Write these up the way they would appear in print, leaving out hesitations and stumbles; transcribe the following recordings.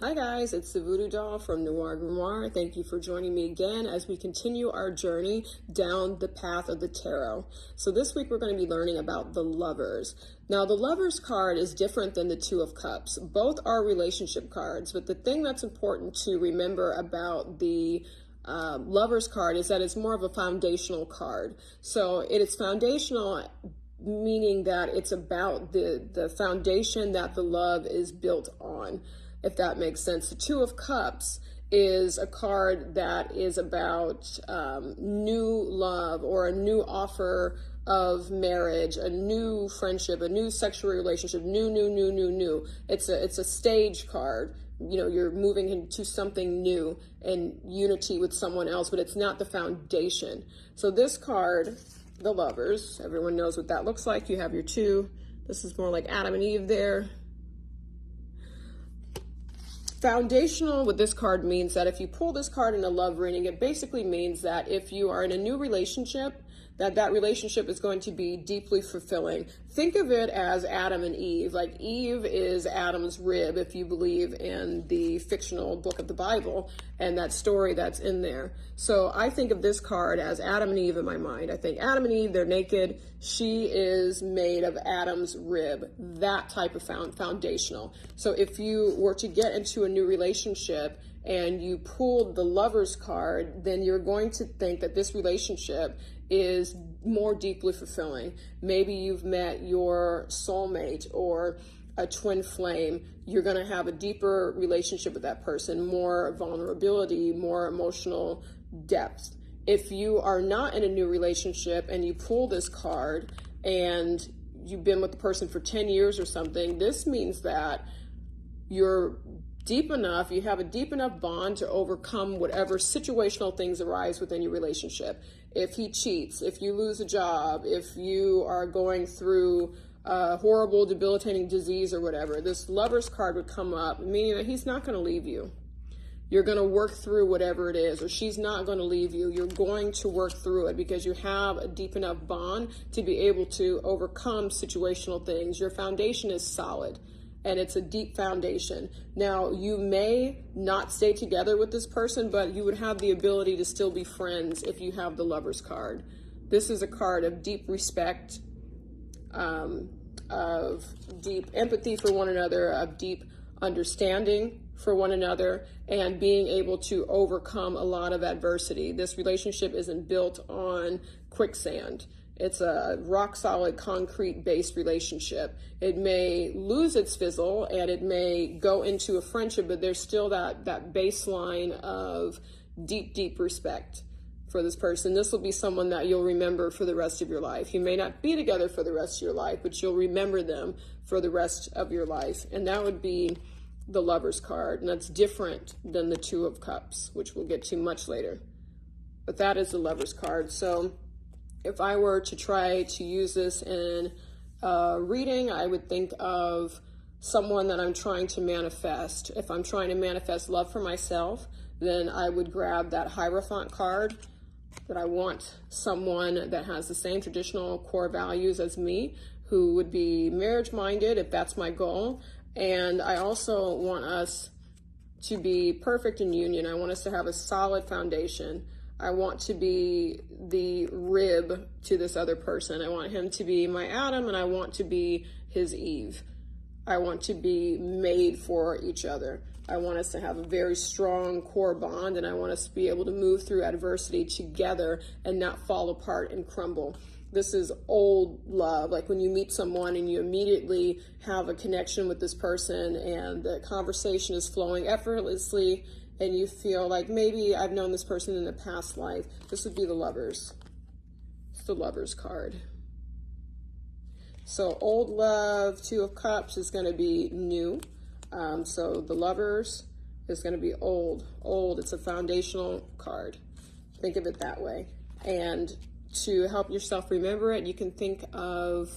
Hi guys, it's the Voodoo Doll from Noir Grimoire. Thank you for joining me again as we continue our journey down the path of the tarot. So this week we're going to be learning about the Lovers. Now the Lovers card is different than the Two of Cups. Both are relationship cards, but the thing that's important to remember about the Lovers card is that it's more of a foundational card. So it is foundational, meaning that it's about the foundation that the love is built on, if that makes sense. The Two of Cups is a card that is about new love or a new offer of marriage, a new friendship, a new sexual relationship, new. It's a stage card. You know, you're moving into something new and unity with someone else, but it's not the foundation. So this card, the Lovers, everyone knows what that looks like. You have your two. This is more like Adam and Eve there. Foundational with this card means that if you pull this card in a love reading, it basically means that if you are in a new relationship, that relationship is going to be deeply fulfilling. Think of it as Adam and Eve. Like Eve is Adam's rib, if you believe in the fictional book of the Bible and that story that's in there. So I think of this card as Adam and Eve in my mind. I think Adam and Eve, they're naked. She is made of Adam's rib, that type of foundational. So if you were to get into a new relationship and you pulled the Lovers card, then you're going to think that this relationship is more deeply fulfilling. Maybe you've met your soulmate or a twin flame. You're going to have a deeper relationship with that person, more vulnerability, more emotional depth. If you are not in a new relationship and you pull this card and you've been with the person for 10 years or something, this means that you're deep enough, you have a deep enough bond to overcome whatever situational things arise within your relationship. If he cheats, if you lose a job, if you are going through a horrible, debilitating disease or whatever, this Lovers card would come up, meaning that he's not going to leave you. You're going to work through whatever it is, or she's not going to leave you. You're going to work through it because you have a deep enough bond to be able to overcome situational things. Your foundation is solid. And it's a deep foundation. Now, you may not stay together with this person, but you would have the ability to still be friends if you have the Lovers card. This is a card of deep respect, of deep empathy for one another, of deep understanding for one another, and being able to overcome a lot of adversity. This relationship isn't built on quicksand. It's a rock solid, concrete based relationship. It may lose its fizzle and it may go into a friendship, but there's still that baseline of deep respect for this person. This will be someone that you'll remember for the rest of your life. You may not be together for the rest of your life, but you'll remember them for the rest of your life. And that would be the Lovers card. And that's different than the Two of Cups, which we'll get to much later. But that is the Lovers card. So if I were to try to use this in a reading, I would think of someone that I'm trying to manifest. If I'm trying to manifest love for myself, then I would grab that Hierophant card, that I want someone that has the same traditional core values as me, who would be marriage-minded if that's my goal. And I also want us to be perfect in union. I want us to have a solid foundation. I want to be the rib to this other person. I want him to be my Adam and I want to be his Eve. I want to be made for each other. I want us to have a very strong core bond, and I want us to be able to move through adversity together and not fall apart and crumble. This is old love, like when you meet someone and you immediately have a connection with this person and the conversation is flowing effortlessly and you feel like maybe I've known this person in a past life. This would be the Lovers. It's the Lovers card. So old love, Two of Cups is going to be new. So the Lovers is going to be old. Old, it's a foundational card. Think of it that way. And to help yourself remember it, you can think of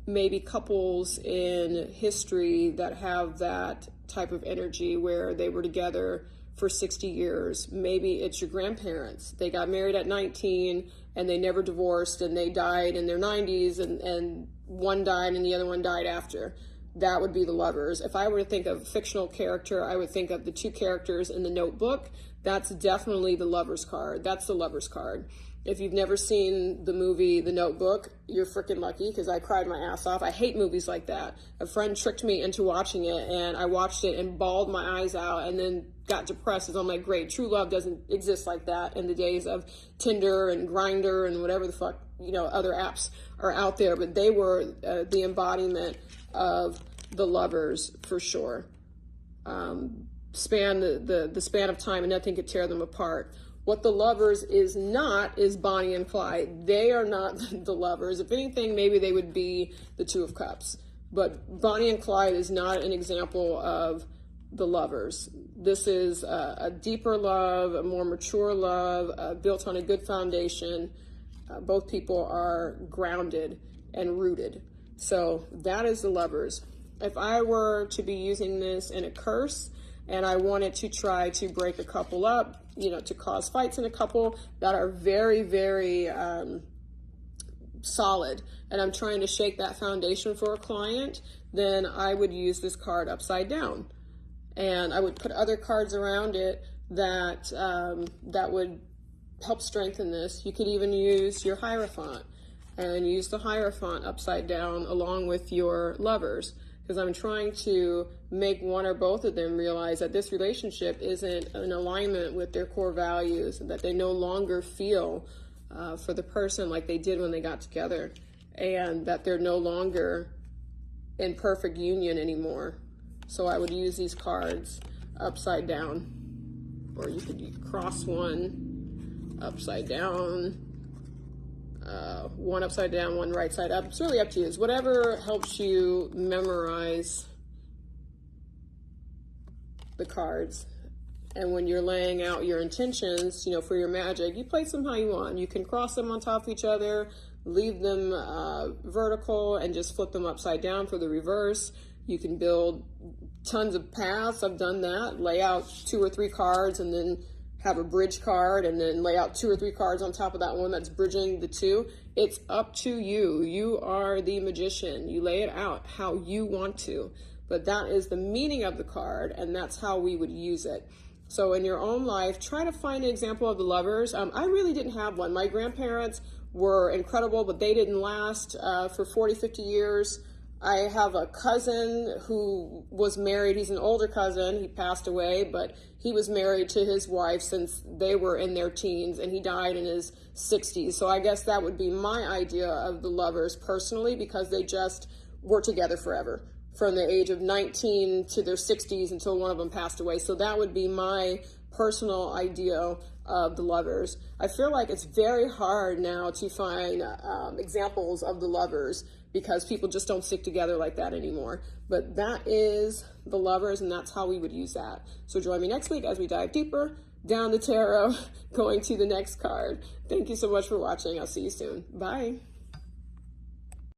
maybe couples in history that have that type of energy where they were together for 60 years. Maybe it's your grandparents. They got married at 19 and they never divorced, and they died in their 90s, and one died and the other one died after. that would be the lovers. If I were to think of a fictional character, I would think of the two characters in The Notebook. That's definitely the lovers card. That's the lovers card. If you've never seen the movie The Notebook, you're freaking lucky, because I cried my ass off. I hate movies like that. A friend tricked me into watching it, and I watched it and bawled my eyes out and then got depressed. I'm like, great, true love doesn't exist like that in the days of Tinder and Grindr and whatever the fuck, other apps are out there. But they were the embodiment of the lovers for sure. Span the span of time, and nothing could tear them apart. What the lovers is not is Bonnie and Clyde. They are not the lovers. If anything, maybe they would be the Two of Cups. But Bonnie and Clyde is not an example of the lovers. This is a deeper love, a more mature love, built on a good foundation. Both people are grounded and rooted. So that is the lovers. If I were to be using this in a curse, and I wanted to try to break a couple up, to cause fights in a couple that are very, very solid, and I'm trying to shake that foundation for a client, then I would use this card upside down. And I would put other cards around it that that would help strengthen this. You could even use your Hierophant and use the Hierophant upside down along with your lovers, because I'm trying to make one or both of them realize that this relationship isn't in alignment with their core values, and that they no longer feel for the person like they did when they got together, and that they're no longer in perfect union anymore. So I would use these cards upside down, or you could cross one upside down, one upside down, one right side up. It's really up to you. It's whatever helps you memorize the cards. And when you're laying out your intentions, for your magic, you place them how you want. You can cross them on top of each other, leave them vertical, and just flip them upside down for the reverse. You can build tons of paths. I've done that. Lay out 2 or 3 cards and then have a bridge card, and then lay out 2 or 3 cards on top of that one that's bridging the two. It's up to you. You are the magician. You lay it out how you want to. But that is the meaning of the card, and that's how we would use it. So in your own life, try to find an example of the lovers. I really didn't have one. My grandparents were incredible, but they didn't last for 40, 50 years. I have a cousin who was married. He's an older cousin. He passed away, but he was married to his wife since they were in their teens, and he died in his 60s. So I guess that would be my idea of the lovers personally, because they just were together forever, from the age of 19 to their 60s until one of them passed away. So that would be my personal ideal of the lovers. I feel like it's very hard now to find examples of the lovers, because people just don't stick together like that anymore. But that is the lovers, and that's how we would use that. So join me next week as we dive deeper down the tarot, going to the next card. Thank you so much for watching. I'll see you soon. Bye.